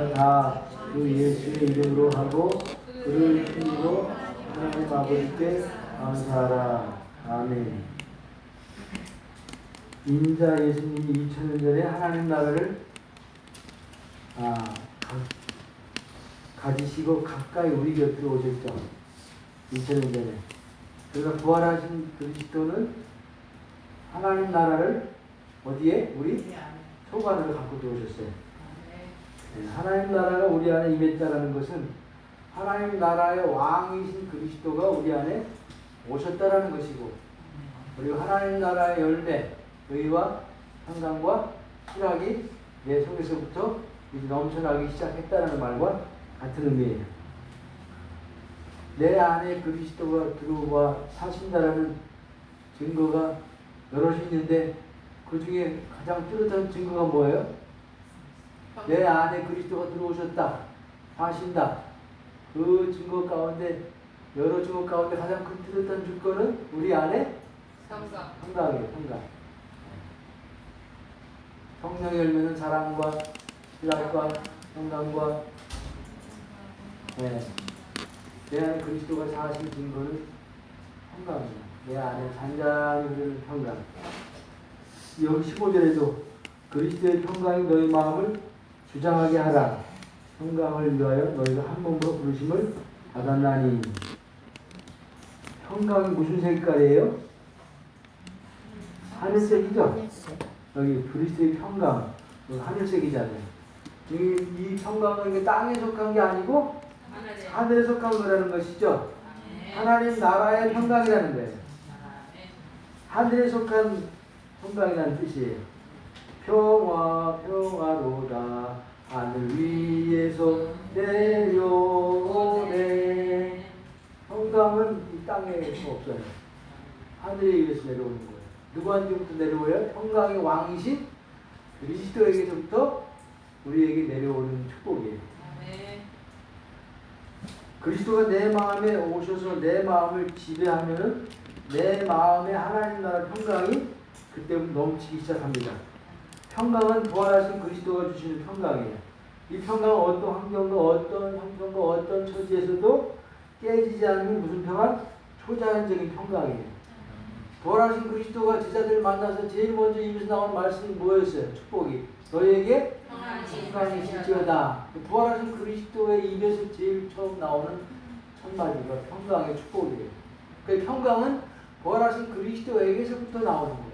다 그 예수의 이름으로 하고 그를 힘으로 하나님 아버지께 감사하라. 아멘. 인자 예수님이 2000년 전에 하나님 나라를 가지시고 가까이 우리 곁으로 오셨죠. 2000년 전에. 그래서 부활하신 그리스도는 하나님 나라를 어디에? 우리 속 안으로 갖고 들어오셨어요. 하나님 나라가 우리 안에 임했다는 것은 하나님 나라의 왕이신 그리스도가 우리 안에 오셨다라는 것이고, 그리고 하나님 나라의 열매, 의와 평강과 희락이 내 속에서부터 이제 넘쳐나기 시작했다는 말과 같은 의미예요. 내 안에 그리스도가 들어와 사신다라는 증거가 여럿이 있는데 그 중에 가장 뚜렷한 증거가 뭐예요? 내 안에 그리스도가 들어오셨다, 사신다. 그 증거 가운데, 여러 증거 가운데 가장 큰 뚜렷한 증거는 우리 안에 평강이에요. 평강. 성령의 열매는 사랑과 희락과 평강과, 내 안에 그리스도가 사신 증거는 평강이에요. 내 안에 잔잔히 흐르는 평강. 여기 15절에도 그리스도의 평강이 너희 마음을 주장하게 하라. 평강을 위하여 너희가 한 몸으로 부르심을 받았나니. 평강이 무슨 색깔이에요? 하늘색이죠? 여기 그리스도의 평강, 하늘색이잖아요. 이 평강은 땅에 속한 게 아니고 하늘에 속한 거라는 것이죠. 하나님 나라의 평강이라는 거예요. 하늘에 속한 평강이라는 뜻이에요. 평화로다 하늘 위에서 내려오네. 평강은 이 땅에서 없어요. 하늘에 위에서 내려오는 거예요. 누구한테부터 내려오요? 평강의 왕이신 그리스도에게서부터 우리에게 내려오는 축복이에요. 그리스도가 내 마음에 오셔서 내 마음을 지배하면은 내 마음에 하나님 나라 평강이 그때부터 넘치기 시작합니다. 평강은 부활하신 그리스도가 주시는 평강이에요. 이 평강은 어떤 환경과 어떤 형편과 어떤 처지에서도 깨지지 않는 무슨 평안? 초자연적인 평강이에요. 부활하신 그리스도가 제자들 만나서 제일 먼저 입에서 나온 말씀이 뭐였어요? 축복이. 너희에게 평강이 있을지어다. 부활하신 그리스도의 입에서 제일 처음 나오는 첫 마디가 평강의 축복이에요. 그 평강은 부활하신 그리스도에게서부터 나오는 거예요.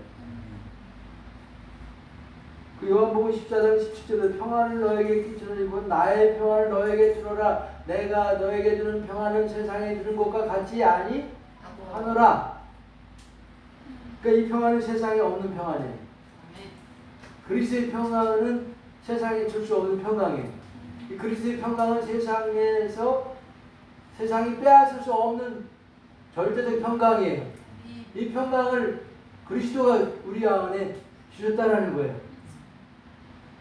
그 요한복음 14장 17절에 평안을 너에게 끼쳐주고 나의 평안을 너에게 주노라. 내가 너에게 주는 평안은 세상에 주는 것과 같지 아니하노라. 그러니까 이 평안은 세상에 없는 평안이에요. 그리스도의 평안은 세상에 줄 수 없는 평강이에요. 이 그리스도의 평강은 세상에서 세상이 빼앗을 수 없는 절대적 평강이에요. 이 평강을 그리스도가 우리 안에 주셨다라는 거예요.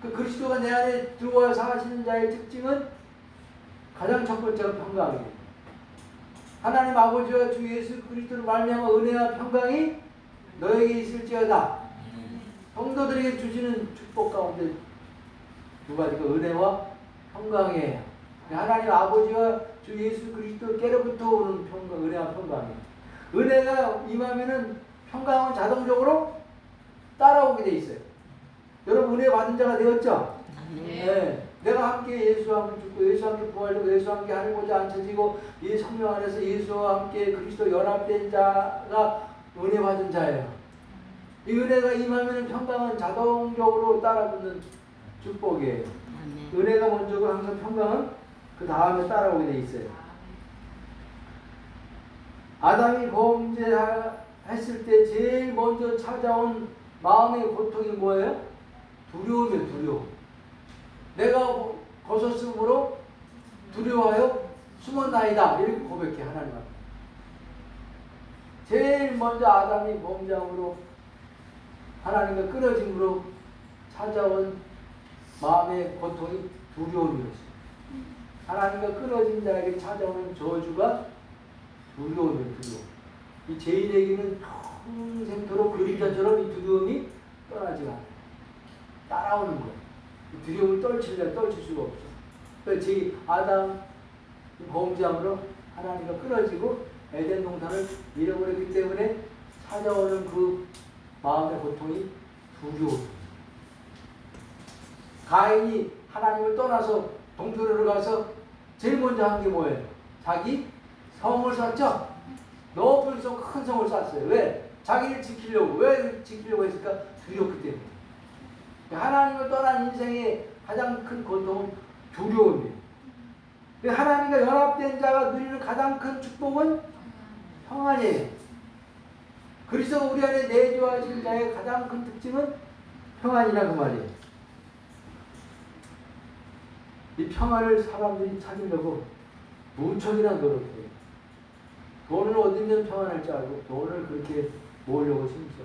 그 그리스도가 내 안에 들어와 사시는 자의 특징은 가장 첫 번째가 평강이에요. 하나님 아버지와 주 예수 그리스도를 말미암아 은혜와 평강이 너에게 있을지어다. 성도들에게 주시는 축복 가운데 두 가지가 은혜와 평강이에요. 하나님 아버지와 주 예수 그리스도께로부터 오는 평강, 은혜와 평강이에요. 은혜가 임하면은 평강은 자동적으로 따라오게 돼 있어요. 여러분 은혜 받은 자가 되었죠? 네. 내가 함께 예수와 함께 죽고 예수와 함께 부활되고 예수와 함께 하늘보좌 앉혀지고 이 성령 안에서 예수와 함께 그리스도 연합된 자가 은혜 받은 자예요. 이 은혜가 임하면 평강은 자동적으로 따라붙는 축복이에요. 은혜가 먼저고 항상 평강은 그 다음에 따라오게 돼 있어요. 아담이 범죄했을 때 제일 먼저 찾아온 마음의 고통이 뭐예요? 두려움이에요. 두려움. 내가 벗었으므로 두려워하여 숨었나이다. 이렇게 고백해 하나님 앞에. 제일 먼저 아담이 범죄함으로 하나님과 끊어짐으로 찾아온 마음의 고통이 두려움이었어요. 하나님과 끊어진 자에게 찾아오는 저주가 두려움이에요. 두려움. 이 죄인에게는 평생토록 그림자처럼 이 두려움이 떠나지 않아요. 따라오는 거예요. 두려움을 떨칠 수가 없어. 제 아담 범죄함으로 하나님과 끊어지고 에덴 동산을 잃어버렸기 때문에 찾아오는 그 마음의 고통이 두려워. 가인이 하나님을 떠나서 동편으로 가서 제일 먼저 한 게 뭐예요? 자기 성을 쌓죠? 높은 성, 큰 성을 쌓았어요. 왜? 자기를 지키려고. 왜 지키려고 했을까? 두렵기 때문에. 하나님을 떠난 인생의 가장 큰 고통은 두려움이에요. 하나님과 연합된 자가 누리는 가장 큰 축복은 평안이에요. 그래서 우리 안에 내주하신 자의 가장 큰 특징은 평안이라 그 말이에요. 이 평안을 사람들이 찾으려고 무척이나 노력해요. 돈을 얻으면 평안할 줄 알고 돈을 그렇게 모으려고 심죠.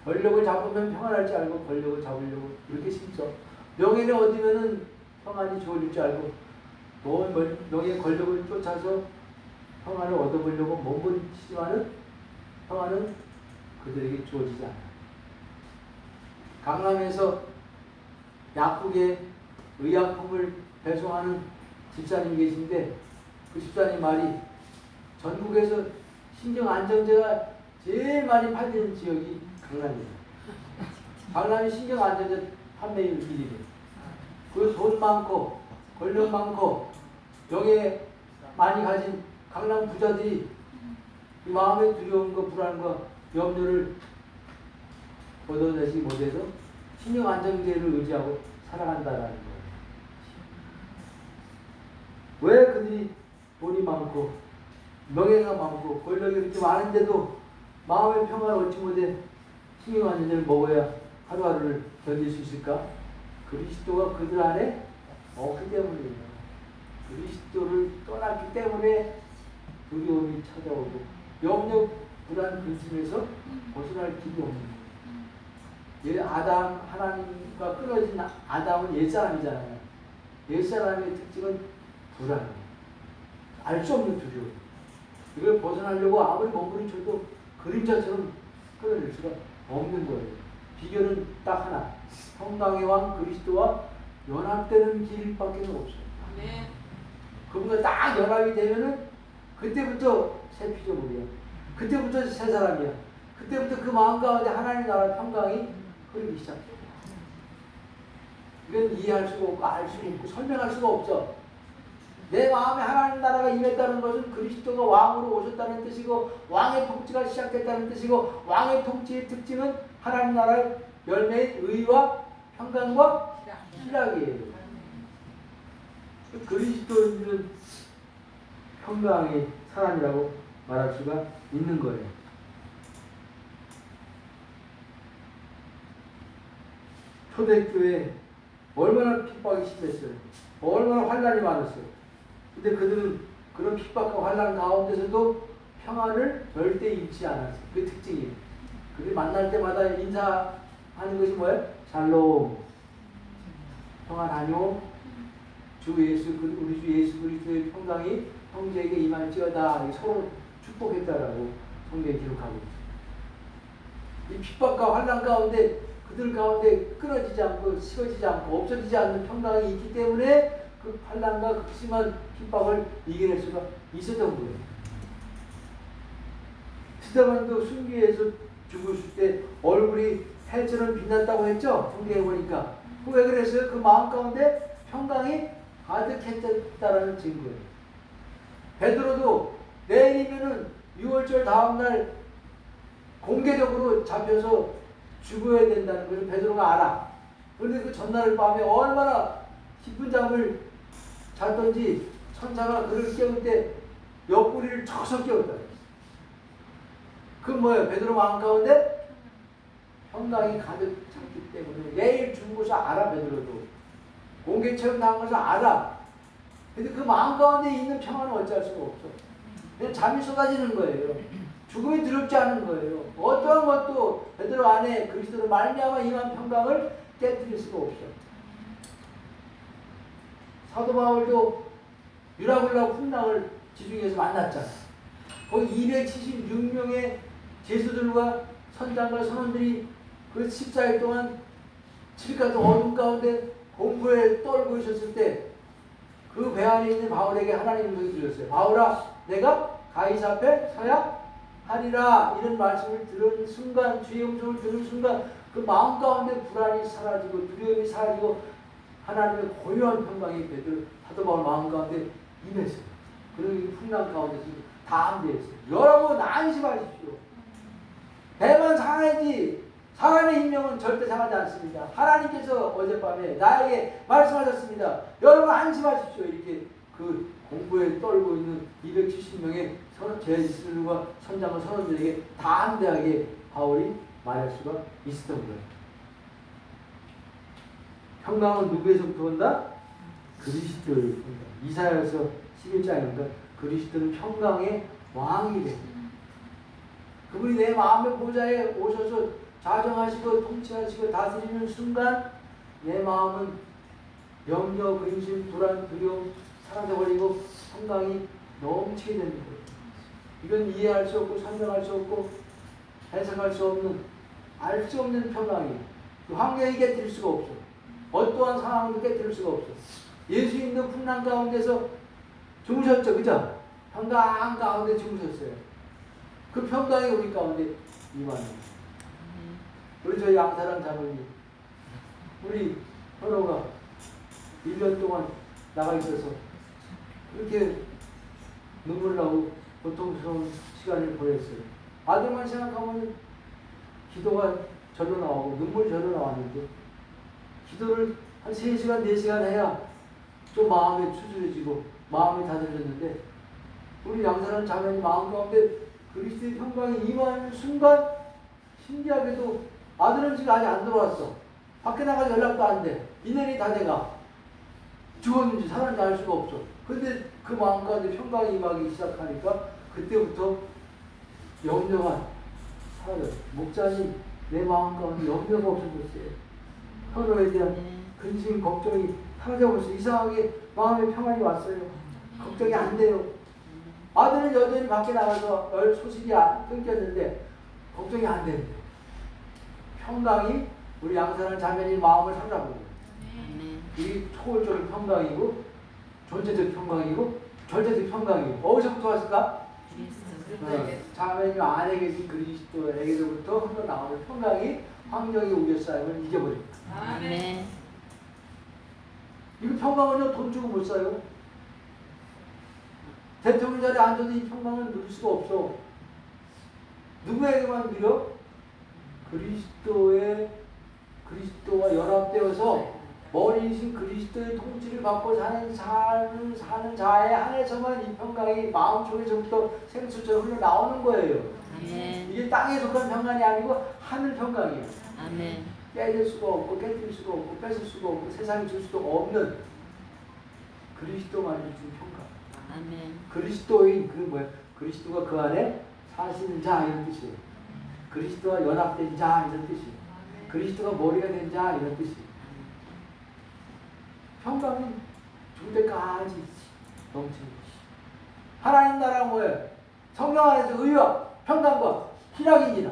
권력을 잡으면 평안할 줄 알고 권력을 잡으려고 이렇게 심죠. 명예를 얻으면 평안이 주어질 줄 알고 명예 권력을 쫓아서 평안을 얻어보려고 몸부림치지만은 평안은 그들에게 주어지지 않아요. 강남에서 약국에 의약품을 배송하는 집사님이 계신데 그 집사님 말이 전국에서 신경안정제가 제일 많이 팔리는 지역이 강남이에요. 강남이 신경안정제 판매율 1위래요. 그리고 돈 많고 권력 많고 명예 많이 가진 강남 부자들이 이 마음의 두려움과 불안과 염려를 걷어내지 못해서 신경안정제를 의지하고 살아간다라는 거예요. 왜 그들이 돈이 많고 명예가 많고 권력이 이렇게 많은데도 마음의 평화를 얻지 못해 신경안정제를 먹어야 하루하루를 견딜 수 있을까? 그리스도가 그들 안에 없기 때문이에요. 그리스도를 떠났기 때문에 두려움이 찾아오고 염려, 불안, 근심에서 벗어날 길이 없는 거예요. 아담, 하나님과 끊어진 아담은 옛사람이잖아요. 옛사람의 특징은 불안이에요. 알 수 없는 두려움. 이걸 벗어나려고 아무리 몸부림쳐도 그림자처럼 끊어질 수가 없는 거예요. 비결은 딱 하나. 평강의 왕 그리스도와 연합되는 길밖에 없어요. 네. 그분과 딱 연합이 되면은 그때부터 새 피조물이야. 그때부터 새 사람이야. 그때부터 그 마음 가운데 하나님 나라 평강이 흐르기 시작해요. 이건 이해할 수가 없고 알 수가 없고 설명할 수가 없어. 내 마음에 하나님 나라가 임했다는 것은 그리스도가 왕으로 오셨다는 뜻이고 왕의 통치가 시작됐다는 뜻이고 왕의 통치의 특징은 하나님 나라의 열매인 의와 평강과 희락이에요. 그리스도인은 평강의 사람이라고 말할 수가 있는 거예요. 초대교회 얼마나 핍박이 심했어요. 얼마나 환난이 많았어요. 근데 그들은 그런 핍박과 환난 가운데서도 평안을 절대 잃지 않았어요. 그 특징이에요. 그들이 만날 때마다 인사하는 것이 뭐예요? 샬롬, 평안하뇨, 우리 주 예수 그리스도의 평강이 형제에게 임할지어다. 서로 축복했다라고 성경에 기록하고 있어요. 이 핍박과 환난 가운데 그들 가운데 끊어지지 않고 식어지지 않고 없어지지 않는 평강이 있기 때문에 그 환난과 극심한 핍박을 이겨낼 수가 있었던 거예요. 스데반도 순교에서 죽었을 때 얼굴이 해처럼 빛났다고 했죠? 성경에 보니까. 왜 그랬어요? 그 마음 가운데 평강이 가득했다라는 증거예요. 베드로도 내일이면은 6월절 다음날 공개적으로 잡혀서 죽어야 된다는 것을 베드로가 알아. 그런데 그 전날 밤에 얼마나 깊은 잠을 잤던지 천사가 그를 깨울 때 옆구리를 쳐서 깨웠다. 그건 뭐예요? 베드로 마음 가운데 평강이 가득 찼기 때문에 내일 죽은 것을 알아. 베드로도 공개 체험 당한 것을 알아. 근데 그 마음 가운데 있는 평안은 어찌할 수가 없어. 그냥 잠이 쏟아지는 거예요. 죽음이 두렵지 않은 거예요. 어떠한 것도 베드로 안에 그리스도로 말미암아 임한 평강을 깨뜨릴 수가 없어. 사도 바울도 유라굴라 훈당을 지중해서 만났잖아. 거기 276명의 제수들과 선장과 선원들이 그 14일 동안 칠흑 같은 어둠 가운데 공포에 떨고 있었을 때 그 안에 있는 바울에게 하나님 음성이 들렸어요. 바울아, 내가 가이사 앞에 서야 하리라. 이런 말씀을 들은 순간, 주의 음성을 들은 순간 그 마음 가운데 불안이 사라지고 두려움이 사라지고 하나님의 고요한 평강이 베드로 사도 바울 마음 가운데 임했어요. 그리고 풍랑 가운데서 다 안되었어요. 여러분 안심하십시오. 배만 상하지 사람의 인명은 절대 상하지 않습니다. 하나님께서 어젯밤에 나에게 말씀하셨습니다. 여러분 안심하십시오. 이렇게 그 공부에 떨고 있는 270명의 제스들과 선장과 선원들에게 담대하게 바울이 말할 수가 있었던 거예요. 평강은 누구에서부터 온다? 그리스도에서 온다. 이사야서 11장인가 그리스도는 평강의 왕이 됩니다. 그분이 내 마음의 보좌에 오셔서 자정하시고 통치하시고 다스리는 순간 내 마음은 염려, 근심, 불안, 두려움 사라져버리고 평강이 넘치게 되는 거예요. 이건 이해할 수 없고 설명할 수 없고 해석할 수 없는 알 수 없는 평강이 환경이 깨뜨릴 수가 없어. 어떠한 상황도 깨뜨릴 수가 없어. 예수 있는 풍랑 가운데서 주무셨죠, 그죠? 평강 가운데 주무셨어요. 그 평강이 우리 가운데 임합니다. 우리 저희 양사랑 자매님, 우리 현호가 1년 동안 나가 있어서 그렇게 눈물 나고 고통스러운 시간을 보냈어요. 아들만 생각하면 기도가 절로 나오고 눈물이 절로 나왔는데 기도를 한 3시간, 4시간 해야 좀 마음이 추스려지고 마음이 다스려졌는데 우리 양사랑 자매님 마음 가운데 그리스도의 평강이 임하는 순간 신기하게도 아들은 지금 아직 안 들어왔어. 밖에 나가서 연락도 안 돼. 2년이 다 돼가. 죽었는지 살았는지 알 수가 없어. 근데 그 마음 가운데 평강이 임하기 시작하니까 그때부터 염려가 사라져. 목자님 내 마음 가운데 염려가 없어졌어요. 서로에 대한 근심, 걱정이 사라져버렸어요. 이상하게 마음의 평안이 왔어요. 걱정이 안 돼요. 아들은 여전히 밖에 나가서 소식이 끊겼는데 걱정이 안 되는데 평강이 우리 양사랑 자매님 마음을 사로잡고 이 초월적인 평강이고 존재적 평강이고 절대적 평강이고 어디서부터 왔을까? 자매님 안에 계신 그리스도에게서부터 흘러나오는 평강이 환경이 우려 쌓임을 이겨버립니다. 아멘. 이 평강은요 돈 주고 못 사요. 대통령 자리에 앉아도 이 평강은 누릴 수가 없어. 누구에게만 누려? 그리스도와 연합되어서 머리이신 그리스도의 통치를 받고 사는 자에 한해서만 이 평강이 마음속에서부터 생수처럼 흘러나오는 거예요. 아멘. 이게 땅에 속한 평강이 아니고 하늘 평강이에요. 아멘. 깨질 수가 없고 깨뜨릴 수가 없고 뺏을 수가 없고 세상이 줄 수도 없는 그리스도만이 준 평강. 아멘. 그리스도인 그 뭐야? 그리스도가 그 안에 사시는 자 이런 뜻이에요. 그리스도와 연합된 자 이런 뜻이에요. 그리스도가 머리가 된 자 이런 뜻이에요. 평강은 죽을 때까지 넘치는 것이. 하나님 나라가 뭐예요? 성령 안에서 의와 평강과 희락이니라.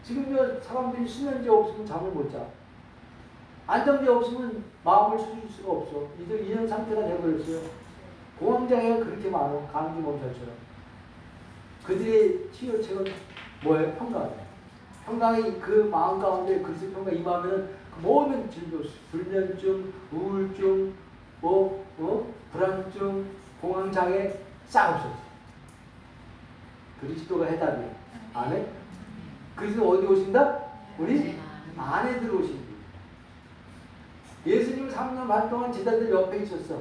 지금요 사람들이 수면제 없으면 잠을 못 자. 안정제 없으면 마음을 추스릴 수가 없어. 이런 상태가 되어버렸어요. 공황장애가 그렇게 많아. 감기 몸살처럼. 그들의 치료책은 뭐예요? 평강이에요. 평강이 그 마음 가운데 그리스도 평강 임하면 그 모든 질병, 불면증, 우울증, 불안증, 공황장애 싹 없어져. 그리스도가 해답이에요. 아멘? 그리스도 어디 오신다? 우리 안에 들어오신다. 예수님 3년 반 동안 제자들 옆에 있었어.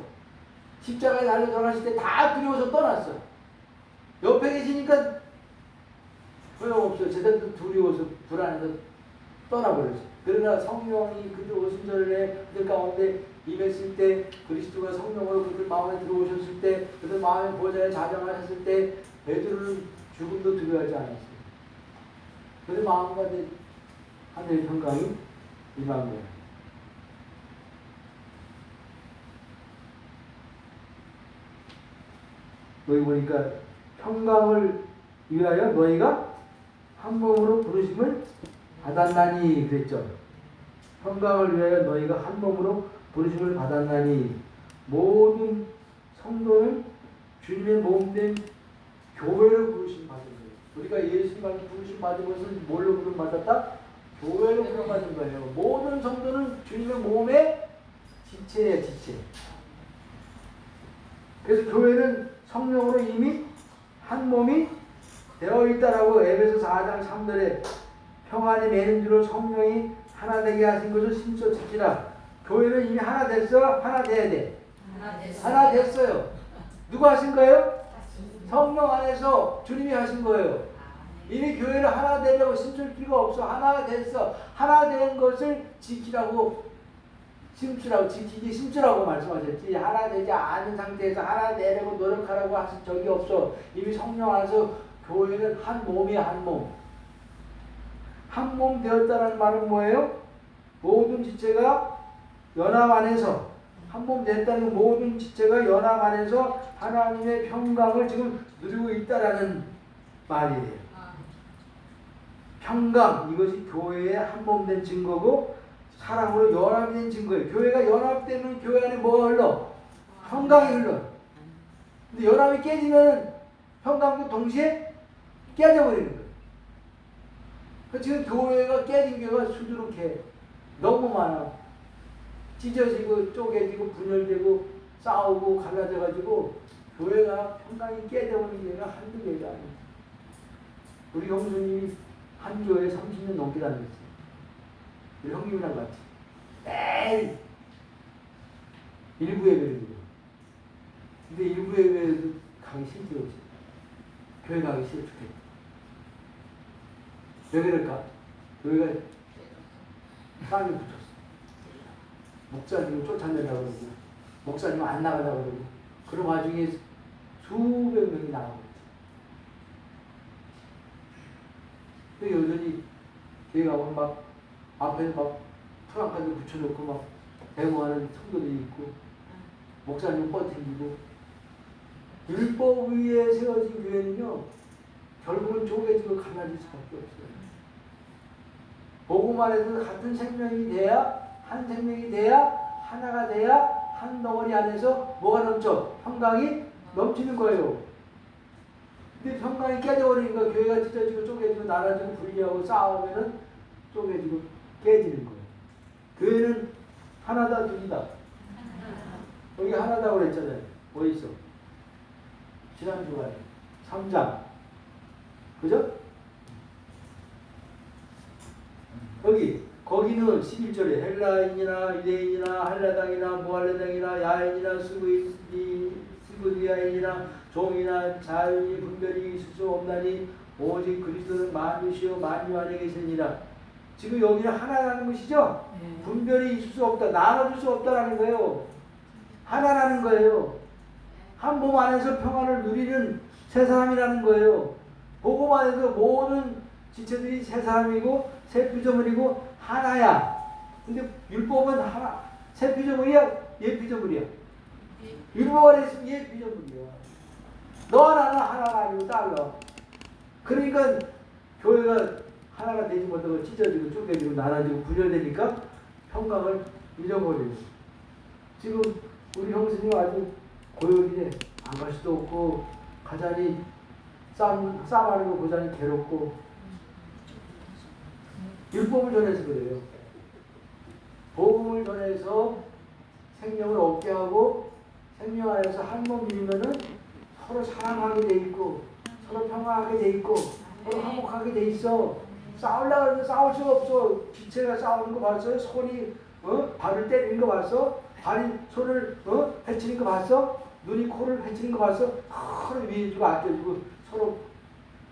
십자가에 달려 돌아가실 때 다 두려워서 떠났어. 옆에 계시니까 소용없어요. 제자들 두려워서 불안해서 떠나버렸어. 그러나 성령이 그들 오순절에 그들 가운데 임했을 때 그리스도가 성령으로 그들 마음에 들어오셨을 때 그들 마음의 보좌에 자정하셨을 때 베드로는 죽음도 두려워하지 않았어요. 그들 마음 가운데 하늘의 평강이 임한 거예요. 여기 보니까 평강을 위하여 너희가 한 몸으로 부르심을 받았나니 그랬죠. 평강을 위하여 너희가 한 몸으로 부르심을 받았나니 모든 성도는 주님의 몸된 교회로 부르심 받은 거예요. 우리가 예수님한테 부르심 받은 것은 뭘로 부름 받았다? 교회로 부름 받은 거예요. 모든 성도는 주님의 몸의 지체예요, 지체. 그래서 교회는 성령으로 이미 한 몸이 되어 있다라고 에베소 4장 3절에 평안이 매는 줄로 성령이 하나 되게 하신 것을 심써 지키라. 교회는 이미 하나 됐어? 하나 돼야 돼. 하나 됐어요. 누가 하신 거예요? 성령 안에서 주님이 하신 거예요. 이미 교회를 하나 되려고 심줄 필요가 없어. 하나가 됐어. 하나 된 것을 지키라고, 심주라고, 지키기 심주라고 말씀하셨지. 하나 되지 않은 상태에서 하나 되려고 노력하라고 하신 적이 없어. 이미 성령 안에서 교회는 한 몸이야, 한 몸. 한 몸 되었다는 말은 뭐예요? 모든 지체가 연합 안에서, 한 몸 됐다는 모든 지체가 연합 안에서 하나님의 평강을 지금 누리고 있다라는 말이에요. 평강, 이것이 교회의 한 몸 된 증거고 사랑으로 연합이 된 증거예요. 교회가 연합되면 교회 안에 뭐가 흘러? 평강이 흘러. 근데 연합이 깨지면 평강도 동시에 깨져버리는 거예요. 지금 교회가 깨진 교회가 수두룩해. 너무 많아. 찢어지고 쪼개지고 분열되고 싸우고 갈라져가지고 교회가 평강이 깨져버리는 교회가 한두 개가 아니에요. 우리 형수님이 한 교회에 30년 넘게 다녔어요. 우리 형님이랑 같이 매일 일부 예배를 드려요. 근데 일부 예배도 가기 싫더라고요. 교회 가기 싫어 죽겠다. 왜 그럴까? 교회가 땅에 붙었어. 목사님을 쫓아내려고 그러고 목사님 안 나가려고 그러고 그런 와중에 수백 명이 나가고 있지. 여전히 교회 가면 막 앞에 막 프랑카드 붙여놓고 막 데모하는 성도들이 있고 목사님 뻗팅기고 율법 위에 세워진 교회는요 결국은 쪼개지고 갈라질 수밖에 없어요. 복음 안에서 같은 생명이 돼야 한 생명이 돼야 하나가 돼야 한 덩어리 안에서 뭐가 넘쳐? 평강이 넘치는 거예요. 근데 평강이 깨져버리니까 교회가 찢어지고 쪼개지고 나눠지고 분리하고 싸우면은 쪼개지고 깨지는 거예요. 교회는 하나다 둘이다. 여기 하나다고 그랬잖아요. 어디 있어? 지난 주간에 3장 그죠? 거기는 11절에 헬라인이나 유대인이나 할라당이나 무할라당이나 야인이나 스구디아인이나 종이나 자유인이 분별이 있을 수 없나니 오직 그리스도는 만유시요 만유 안에 계시니라. 지금 여기는 하나라는 것이죠? 분별이 있을 수 없다. 나눠줄 수 없다라는 거예요. 하나라는 거예요. 한 몸 안에서 평안을 누리는 세 사람이라는 거예요. 복음 안에서 모든 지체들이 세 사람이고 세 피조물이고 하나야. 근데 율법은 하나, 세 피조물이야, 예 피조물이야. 율법 안에 있으면 예 피조물이야. 너 나는 하나가 아니고 달라. 그러니까 교회가 하나가 되지 못하고 찢어지고 쪼개지고 나눠지고 분열되니까 평강을 잃어버리고. 지금 우리 형수님 아주 고역이네. 안 갈 수도 없고 가자니 싸마르고 고자니 괴롭고. 율법을 전해서 그래요. 복음을 전해서 생명을 얻게 하고 생명 안에서 한 몸이면은 서로 사랑하게 돼 있고 서로 평화하게 돼 있고 서로 화목하게 돼 있어. 싸우려고 하면 싸울 수가 없어. 지체가 싸우는 거 봤어요? 손이 발을 때리는 거 봤어? 발이 손을 해치는 거 봤어? 눈이 코를 해치는 거 봤어? 서로 위해주고 아껴주고 서로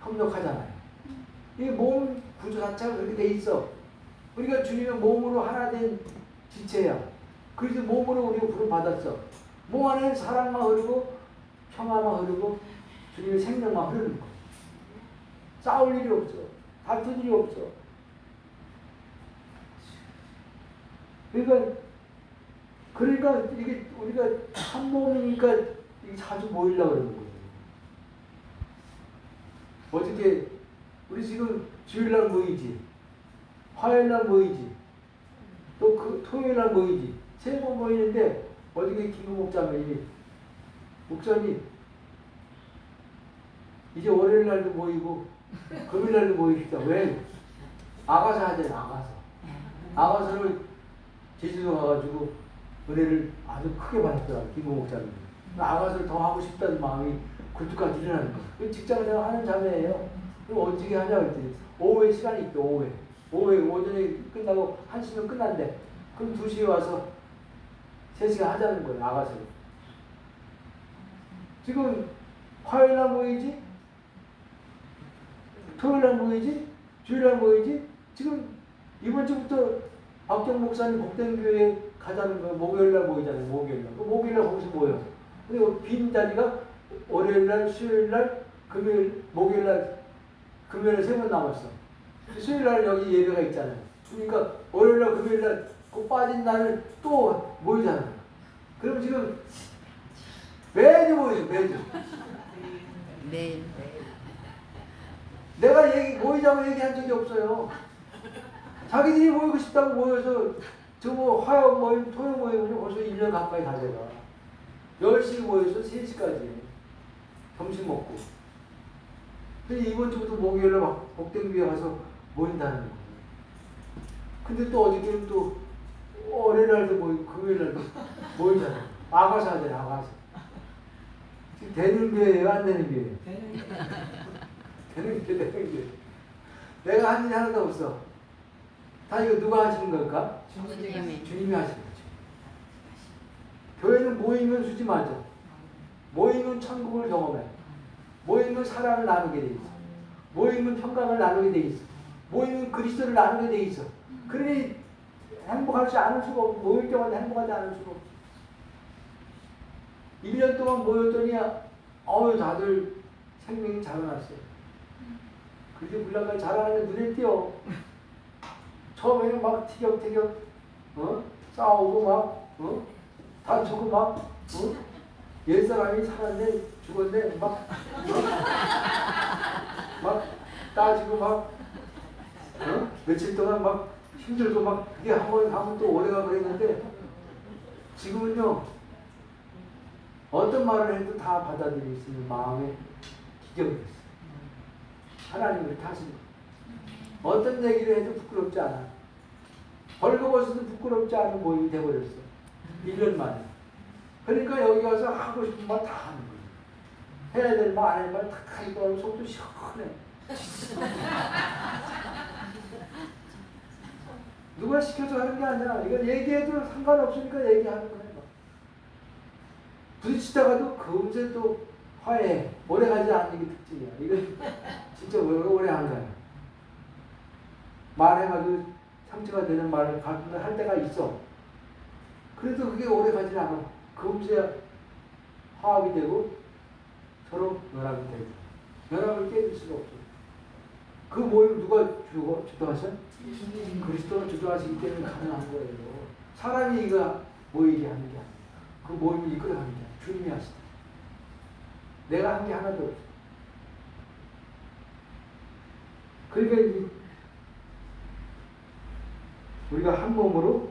협력하잖아요. 이 몸 구조 자체가 그렇게 돼 있어. 우리가 주님의 몸으로 하나 된 지체야. 그래서 몸으로 우리가 부름 받았어. 몸 안에 사랑만 흐르고 평화만 흐르고 주님의 생명만 흐르는 거. 싸울 일이 없어. 다툴 일이 없어. 그러니까 이게 우리가 한 몸이니까 이게 자주 모이려고 그러는 거예요. 어떻게 우리 지금 주일날 모이지, 화요일날 모이지, 또 그 토요일날 모이지, 세 번 모이는데 어저께 김구 목사님이 목사님 이제 월요일 날도 모이고 금요일 날도 모이시다. 왜? 아가서 하잖아. 아가서를 제주도 가가지고 은혜를 아주 크게 받았더라. 김구 목사님. 아가서를 더 하고 싶다는 마음이 굴뚝같이 일어나는 거야. 직장에서 하는 자매예요. 그럼 어떻게 하냐 그랬더니 오후에 시간이 있대. 오후에 오전에 끝나고 1시면 끝난대. 그럼 2시에 와서 3시간 하자는 거예요. 아가서를. 지금 화요일날 모이지? 토요일날 모이지? 주일날 모이지? 지금 이번 주부터 박경 목사님 복된교회 가자는 거 목요일날 모이잖아요. 목요일날 거기서 모여. 그리고 빈 자리가 월요일날, 수요일날, 금요일, 목요일날, 금요일에 3번 남았어. 수요일날 여기 예배가 있잖아요. 그러니까 월요일날, 금요일날 그 빠진 날을 또 모이잖아요. 그럼 지금 매주 모이죠. 매일. 내가 모이자고 얘기한 적이 없어요. 자기들이 모이고 싶다고 모여서 저 뭐 화요 모임, 토요 모임은 벌써 1년 가까이 다 돼가. 10시 모여서 3시까지 점심 먹고. 근데 이번 주부터 목요일에 막 복댕교회 가서 모인다는 거예요. 근데 또 어저께는 또 월요일 날도 모이고 금요일 날도 모이잖아요. 아가서 하잖아요. 아가서. 지금 되는 교회예요? 안 되는 교회예요? 되는 교회. 내가 한 일이 하나도 없어. 다 이거 누가 하시는 걸까? 주님이 하시는 거죠. 교회는 모이면 수지 맞아. 모이면 천국을 경험해. 모이면 사랑을 나누게 돼 있어. 모이면 평강을 나누게 돼 있어. 모이면 그리스도를 나누게 돼 있어. 그러니 행복하지 않을 수가 없고 모일 때마다 행복하지 않을 수가 없어. 1년 동안 모였더니 다들 생명이 자라났어요. 그렇게 불량까지 자라는 게 눈에 띄어. 처음에는 막 티격태격 싸우고 막 다투고 막 옛사람이 살았네 죽었네 막 따지고 막 며칠 동안 막 힘들고 막 그게 한번 하면 또 오래가 그랬는데 지금은요 어떤 말을 해도 다 받아들일 수 있는 마음의 기경이 됐어요. 하나님을 타신 거. 어떤 얘기를 해도 부끄럽지 않아. 벌거벗어도 부끄럽지 않은 모임이 돼버렸어. 1년 만에. 그러니까 여기 가서 하고 싶은 말 다 하는 거예요. 해야 될 말, 안 할 말 다 하니까 속도 시원해. 누가 시켜서 하는 게 아니야. 이건 얘기해도 상관없으니까 얘기하는 거야. 부딪히다가도 금세 또 화해. 오래가지 않는 게 특징이야. 이건 진짜 오래 하는 거야. 말해가지고 상처가 되는 말을 가끔 할 때가 있어. 그래도 그게 오래 가지 않아. 금세 화합이 되고 서로 연합이 되고. 연합을 깨질 수가 없어. 그 모임 누가 주도하셔? 그리스도가 주도하시기 때문에 가능한 거예요. 사람이 이거 모이게 하는 게 아니야. 그 모임을 이끌어가는 게 아니야. 주님이 하시다. 내가 한 게 하나도 없어. 그러니까 우리가 한 몸으로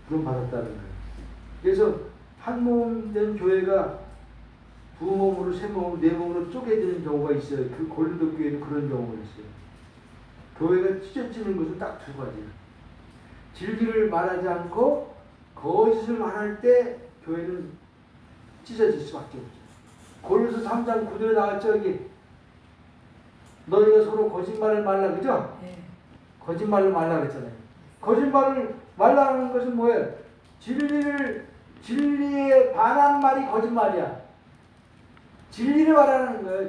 구원받았다는 거예요. 그래서 한 몸 된 교회가 두 몸으로, 세 몸으로, 네 몸으로 쪼개지는 경우가 있어요. 그 고린도 교회는 그런 경우가 있어요. 교회가 찢어지는 것은 딱 두 가지예요. 진리를 말하지 않고 거짓을 말할 때 교회는 찢어질 수밖에 없죠. 고린도서 3장 9절에 나왔죠. 여기 너희가 서로 거짓말을 말라 그죠? 네. 거짓말을 말라 그랬잖아요. 거짓말을 말라는 것은 뭐예요? 진리에 반한 말이 거짓말이야. 진리를 말하는 거예요.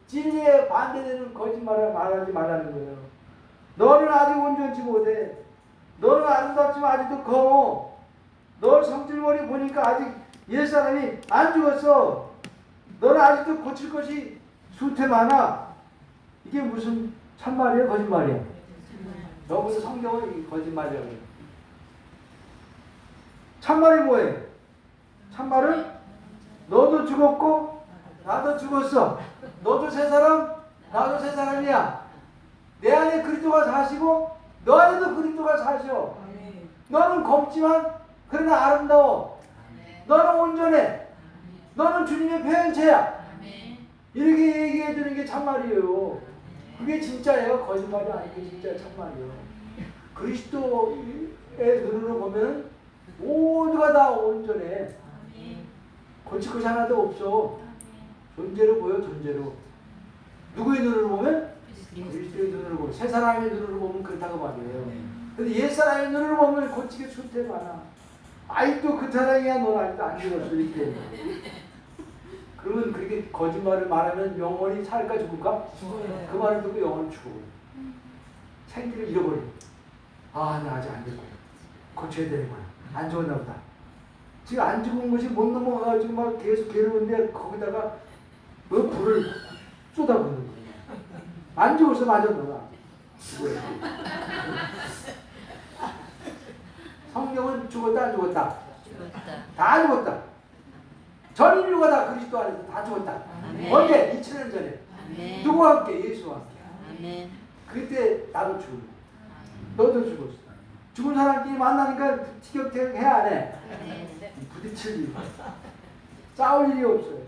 진리에 반대되는 거짓말을 말하지 말라는 거예요. 너는 아직 온전치 못해. 너는 아름답지만 아직도 검어. 너 성질머리 보니까 아직 옛사람이 안 죽었어. 너는 아직도 고칠 것이 수태 많아. 이게 무슨 참말이야 거짓말이야? 너무 성경은 거짓말이라고 해요. 참말이 뭐예요? 참말은 너도 죽었고 나도 죽었어. 너도 새 사람, 나도 새 사람이야. 내 안에 그리스도가 사시고 너 안에도 그리스도가 사셔. 너는 검지만 그러나 아름다워. 너는 온전해. 너는 주님의 표현체야. 이렇게 얘기해 주는 게 참말이에요. 그게 진짜예요. 거짓말이 아니고 진짜 참말이에요. 그리스도의 눈으로 보면 모두가 다 온전해. 고칠 것이 하나도 없어. 존재로 보여, 존재로. 누구의 눈으로 보면? 그리스도의 눈으로 보면. 세 사람의 눈으로 보면 그렇다고 말이에요. 근데 옛 사람의 눈으로 보면 고치게 수태 많아. 아직도 그 사람이야, 넌 아직도 안 죽었어. 이렇게. 그러면 그렇게 거짓말을 말하면 영원히 살까 죽을까? 그 말을 듣고 영원히 죽어. 생기를 잃어버려. 아, 나 아직 안 됐구나. 고쳐야 되는구나. 안 죽었나 보다. 지금 안 죽은 것이 못 넘어가가지고 막 계속 괴로운데 거기다가 뭐 불을 쏟아붓는 거야. 안 죽었어, 맞아, 너가. 성경은 죽었다, 안 죽었다? 죽었다. 다 죽었다. 전 인류가 다 그리스도 안에서 다 죽었다. 아멘. 언제? 2000년 전에. 아멘. 누구와 함께? 예수와 함께. 아멘. 그때 나도 죽었어. 너도 죽었어. 죽은 사람끼리 만나니까 티격태격 해야 안 해? 아멘. 부딪힐 일이 싸울 일이 없어요.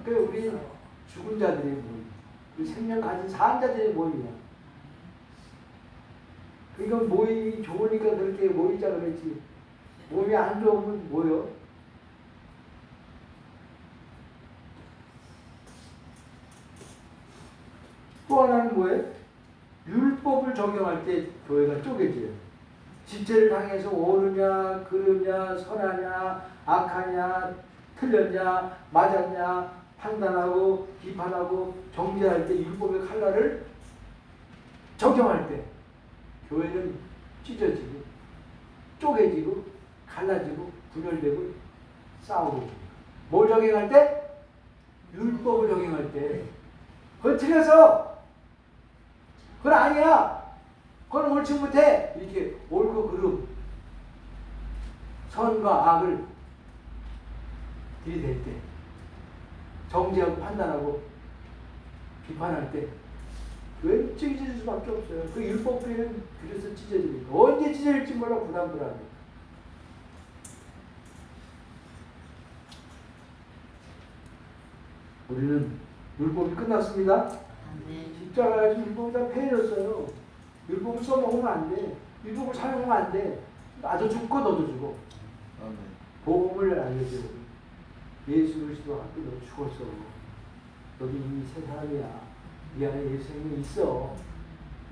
그러니까 우리 죽은 자들의 모임, 우리 생명 가진 산 자들의 모임이야. 그러니까 모임이 좋으니까 그렇게 모이자 그랬지. 모임이 안 좋으면 뭐요? 또 하나는 뭐예요? 율법을 적용할 때 교회가 쪼개져요. 지체를 당해서 옳으냐, 그르냐, 선하냐, 악하냐, 틀렸냐, 맞았냐, 판단하고, 비판하고, 정죄할 때 율법의 칼날을 적용할 때 교회는 찢어지고, 쪼개지고, 갈라지고, 분열되고, 싸우고. 뭘 적용할 때? 율법을 적용할 때. 그건 틀려서 그건 아니야. 그건 옳지 못해. 이렇게 옳고 그름, 선과 악을 들이댈 때, 정죄하고 판단하고 비판할 때 왜 찢어질 수밖에 없어요. 그 율법교회는 그래서 찢어집니다. 언제 찢어질지 몰라 부담불안해. 우리는 율법이 끝났습니다. 아멘. 십자가에서 율법이 다 폐해졌어요. 율법을 써먹으면 안 돼. 율법을 사용하면 안 돼. 나도 죽고 너도 죽어. 복음을 알려줘. 예수 그리스도 함께 너 죽었어. 너도 이미 새 사람이야. 네 안에 예수 생명이 있어.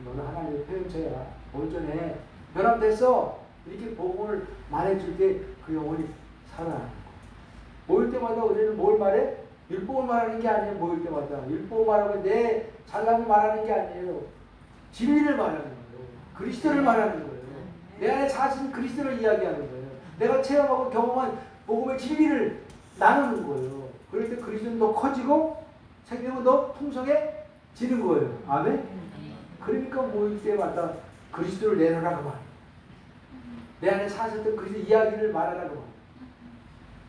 너는 하나님의 표현체야. 온전해. 변함됐어. 이렇게 복음을 말해줄 때 그 영혼이 살아나는 거. 모일 때마다 우리는 뭘 말해? 율법을 말하는 게 아니에요. 모일 때마다 율법을 말하고 내 잘남을 말하는 게 아니에요. 진리를 말하는 거예요. 그리스도를 말하는 거예요. 내 안에 사신 그리스도를 이야기하는 거예요. 내가 체험하고 경험한 복음의 진리를 나누는 거예요. 그럴 때 그리스도는 더 커지고 생명은 더 풍성해지는 거예요. 아멘? 그러니까 모일 때마다 그리스도를 내놓으라고 말해요. 내 안에 사셨던 그리스도 이야기를 말하라고 말해요.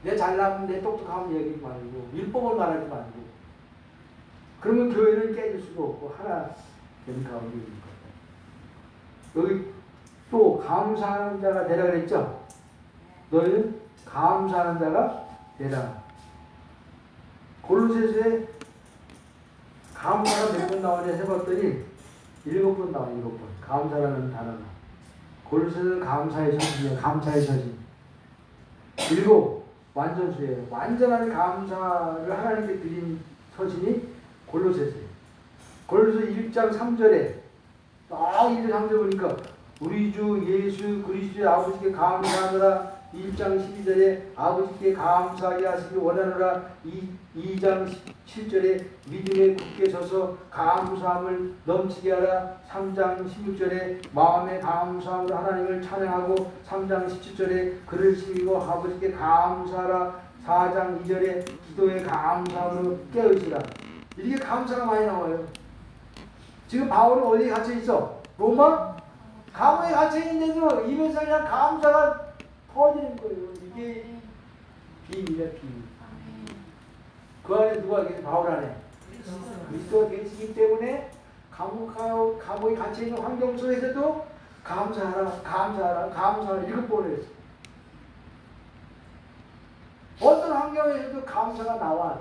내 잘나면 내 똑똑함 얘기하지 말고 율법을 말하지 말고. 그러면 교회는 깨질 수가 없고 하나 되는 가운데 있는 거예요. 여기 또 감사하는 자가 되라 그랬죠? 너희는 감사하는 자가 되라. 골로새서에 감사가 몇 번 나오냐 해봤더니 7번 나와요. 7번. 감사라는 단어가. 골로새서는 감사의 서신이에요. 감사의 서신. 7 완전수예요. 완전한 감사를 하나님께 드린 서신이 골로새서예요. 골로새 1장 3절에 딱 1장 3절 보니까 우리 주 예수 그리스도의 아버지께 감사하노라. 1장 12절에 아버지께 감사하게 하시기 원하노라. 2장 17절에 믿음에 굳게 서서 감사함을 넘치게 하라. 3장 16절에 마음의 감사함으로 하나님을 찬양하고 3장 17절에 그를 심기고 아버지께 감사하라. 4장 2절에 기도에 감사함으로 깨어있으라. 이렇게 감사가 많이 나와요. 지금 바울은 어디에 갇혀 있어? 로마? 감옥에 갇혀 있는데도 입에서 그냥 감사가 터지는 거예요. 이게 비밀이야, 비밀. 그 안에 누가 계세요? 바울 안에 그리스도가 계시기 때문에 감옥에 갇혀 있는 환경 속에서도 감사하라, 감사하라, 감사하라 7번을 했어. 어떤 환경에서도 감사가 나와.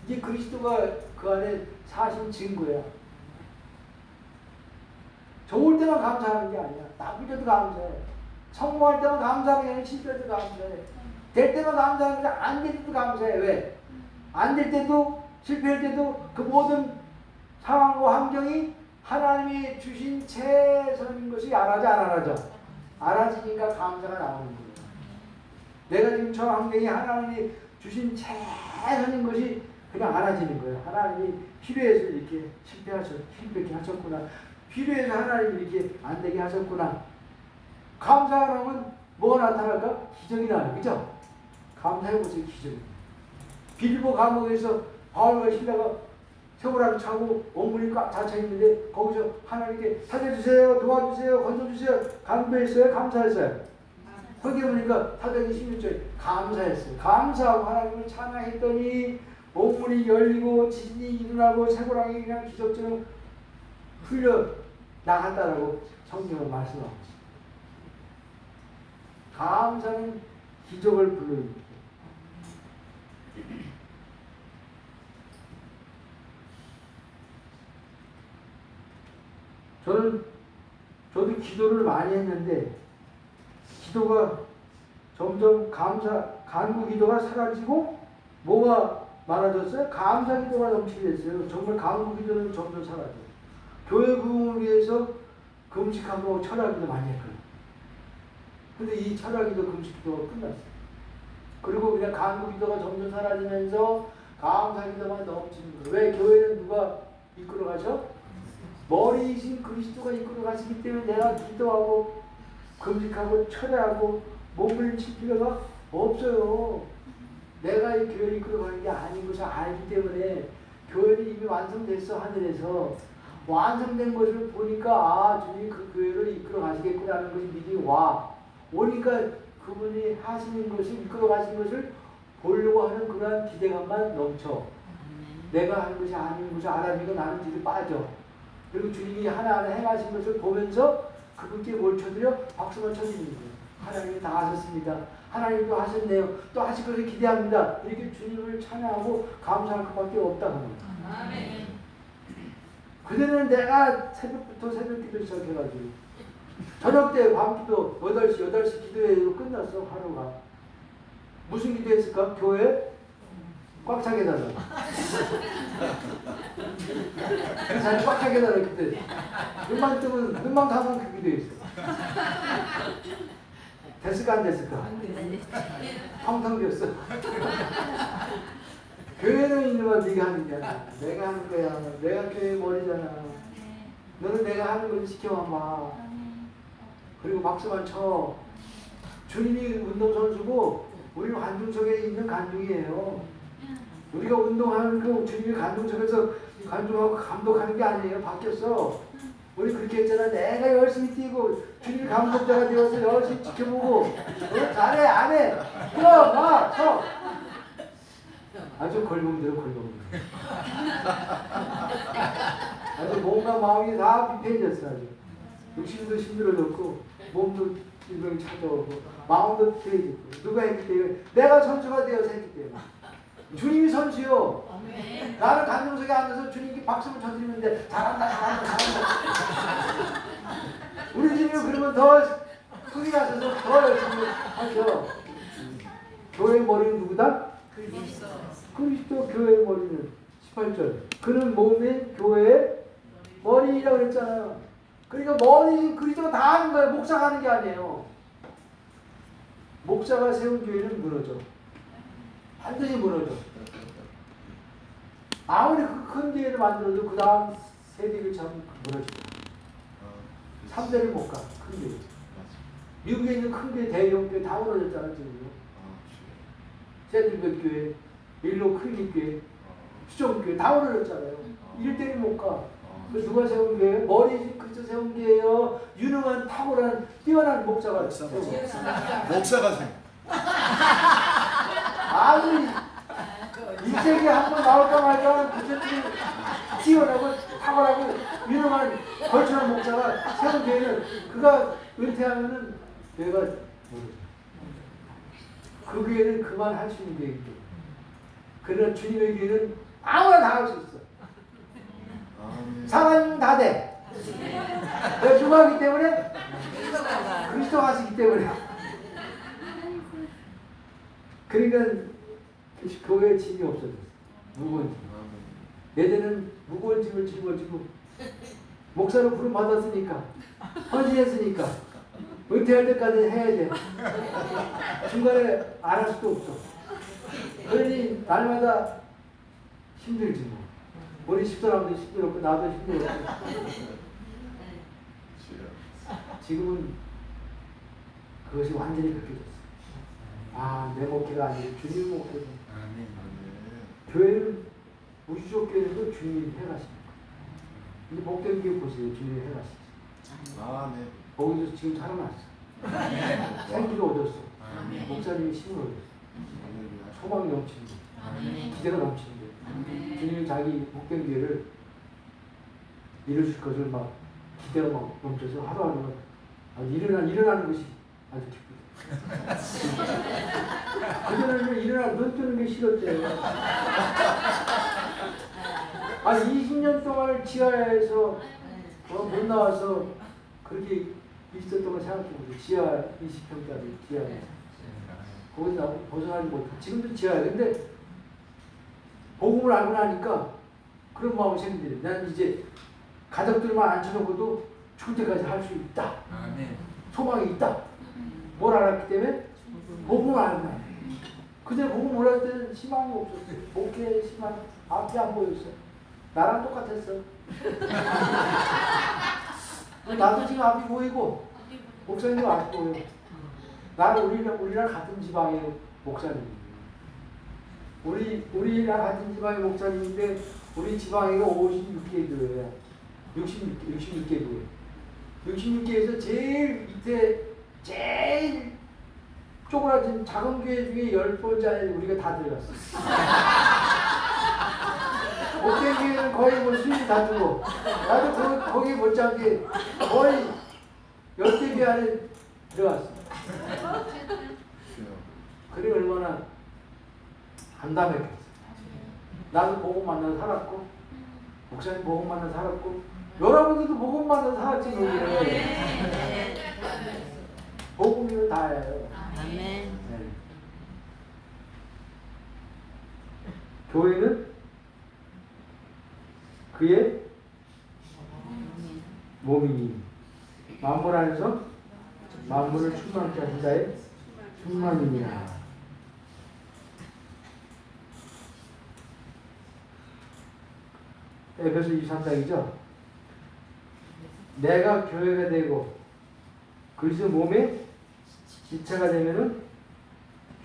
이게 그리스도가 그 안에 사신 증거야. 좋을 때만 감사하는 게 아니야. 나쁠 때도 감사해. 성공할 때만 감사하는 게 아니라 실패할 때도 감사해. 될 때만 감사하는 게 안 될 때도 감사해. 왜? 안 될 때도 실패할 때도 그 모든 상황과 환경이 하나님이 주신 최선인 것이 알아져 안 알아져? 알아지니까 감사가 나오는 거예요. 내가 지금 저 환경이 하나님이 주신 최선인 것이 그냥 알아지는 거예요. 하나님이 필요해서 이렇게 힘들게 하셨구나. 필요해서 하나님이 이렇게 안 되게 하셨구나. 감사하면 뭐가 나타날까? 기적이 나요. 그죠? 감사해보세요. 기적이. 빌보 감옥에서 바울과 실라가 세월을 차고 원문이 꽉 닫혀 있는데 거기서 하나님께 살려주세요, 도와주세요, 건져주세요. 간구했어요? 감사했어요? 거기 보니까 사도행 16절에 감사했어요. 감사하고 하나님을 찬양했더니 원문이 열리고 지진이 일어나고 쇠고랑이 그냥 기적처럼 흘려 나갔다라고 성경은 말씀하고 있습니다. 감사는 기적을 불러입니다. 저도 기도를 많이 했는데 기도가 점점 간구 기도가 사라지고 뭐가 많아졌어요? 감사 기도가 넘치게 됐어요. 정말 간구 기도는 점점 사라져요. 교회 부흥을 위해서 금식하고 철학기도 많이 했거든요. 근데 이 철학기도 금식기도가 끝났어요. 그리고 그냥 간구 기도가 점점 사라지면서 감사 기도만 넘치는 거예요. 왜? 교회는 누가 이끌어 가셔? 머리이신 그리스도가 이끌어 가시기 때문에 내가 기도하고 금식하고 철회하고 몸을 칠 필요가 없어요. 내가 이 교회를 이끌어 가는 게 아닌 것을 알기 때문에 교회는 이미 완성됐어. 하늘에서 완성된 것을 보니까 아 주님이 그 교회를 이끌어 가시겠구나는 것이 믿음이 와. 오니까 그분이 하시는 것을 이끌어 가시는 것을 보려고 하는 그러한 기대감만 넘쳐. 내가 하는 것이 아닌 것을 알아주고 나는 뒤로 빠져. 그리고 주님이 하나하나 행하신 것을 보면서 그분께 뭘 쳐드려? 박수만 쳐드리는 거예요. 하나님이 다 하셨습니다. 하나님도 하셨네요. 또 하실 것을 기대합니다. 이렇게 주님을 찬양하고 감사할 것밖에 없다고 합니다. 아멘. 그전에는 내가 새벽부터 새벽 기도 시작해가지고 저녁 때 밤기도 8시 기도회로 끝났어. 하루가. 무슨 기도했을까? 교회? 꽉 차게 해달라. 잘 꽉 차게 해달라 그때. 눈만 가면 그 기도했어. 됐을까 안 됐을까? 텅텅 비었어. 교회는 있는 네가 하는 게 아니야. 내가 하는 거야. 내가 교회 머리잖아. 너는 내가 하는 걸 지켜만 봐. 그리고 박수만 쳐. 주님이 운동선수고 우리는 관중 속에 있는 관중이에요. 우리가 운동하는 그 주님이 관중 속에서 관중하고 감독하는 게 아니에요. 바뀌었어. 우리 그렇게 했잖아. 내가 열심히 뛰고 주님이 감독자가 되어서 열심히 지켜보고 잘해 안 해? 그럼 봐 쳐. 아주 걸봉대로 아주 몸과 마음이 다 비폐해졌어. 아주 육신도 힘들어졌고 몸도 일병이 찾아오고 마음도 비폐해졌고 누가 했기 때문에 내가 선수가 되어서 했기 때문에 주님이 선수요. 나는 관중석에 앉아서 주님께 박수를 쳐드리는데 잘한다. 우리 주님이 그러면 더 흥이 나셔서 더 열심히 하죠. 교회의 머리는 누구다? 그리스도 교회의 머리는 18절. 그는 몸의 교회의 머리라고 그랬잖아요. 그러니까 머리 그리스도가 다 하는 거예요. 목사가 하는 게 아니에요. 목사가 세운 교회는 무너져. 반드시 무너져. 아무리 그 큰 교회를 만들어도 그 다음 세대를 참 무너지죠. 3대를 못 가. 큰 교회. 미국에 있는 큰 교회, 대형 교회 다 무너졌잖아 지금. 세들벳 교회, 일로 클립 교회, 수정 교회 다 무너졌잖아요. 이럴 때는 못 가. 그 누가 세운 교회예요? 머리 그저 세운 교회예요. 유능한 탁월한 뛰어난 목사가 세운. 목사가 세운. 아니 이 세계 한번 나올까 말까 하는 부처님이 뛰어나고 탁월하고 유능한 걸출한 목사가 세운 교회는 그가 은퇴하면은 교회가 모르죠. 그 교회는 그만 할 수 있는 교회이기 때문에. 그러나 주님의 교회는 아무나 다 할 수 있어. 상하님 다 돼. 내가 중요하기 때문에 그리스도 하시기 때문에. 그러니까 교회에 짐이 없어졌어. 무거운 짐. 예전에는 무거운 짐을 짊어지고 목사로 부름 받았으니까 헌신했으니까 은퇴할 때까지 해야 돼. 중간에 안 할 수도 없어. 그러니 날마다 힘들지 뭐. 우리 집사람도 힘들었고 나도 힘들었고. 지금은 그것이 완전히 바뀌어졌어. 아, 내 목회가 아니고 주님 목회고. 교회는 무주족 교회도 주님이 해가십니다. 근데 복된 교회 보세요. 주님이 해가시죠. 거기서 지금 살아났어. 생기를 얻었어. 목사님이 힘을 얻었어. 소망이 넘치는 거. 기대가 넘치는 거. 주님이 자기 복된 교회를 이루실 것을 막 기대가 막 넘쳐서 하루하루 일어나는 것이 아주 기쁘다. 그전에는 눈 뜨는 게 싫었대요. 아니 20년 동안 지하에서 못 나와서 그렇게 있었던 걸 생각해보세요. 지하 20평짜리 지하에 거기서 벗어나지 못해. 지금도 지하에. 근데 복음을 알고 나니까 그런 마음이 생기더래요. 난 이제 가족들만 앉혀놓고도 죽을 때까지 할 수 있다. 소망이 있다. 뭘 알았기 때문에? 복음을 알고 나요. 그때 복음 몰랐을 때는 희망이 없었어요. 목회의 희망 앞이 안 보였어요. 나랑 똑같았어. 나도 지금 앞이 보이고 목사님도 앞이 보여. 나는 우리랑 같은 지방의 목사님이에요. 우리랑 같은 지방의 목사님인데 우리 지방에가 56개 교회야. 66개 교회. 66개에서 제일 밑에 제일 쪼그라진 작은 교회 중에 10번째 안에 우리가 다 들어갔어. 목회 교회는 거의 뭐 수입이 다 주고 나도 거기 못지않게 거의 10개 교회 안에 들어갔어. 그래 얼마나 담담했겠어. 나도 복음 만나서 살았고 목사님 복음 만나서 살았고 여러분들도 복음 만나서 살았지. 복음이면 다예요. 아멘. 네. 교회는 그의 몸이니 만물 안에서 만물을 충만케 하신 자의 충만이니라. 에베소 23장이죠. 내가 교회가 되고 그리스도 몸의 지체가 되면은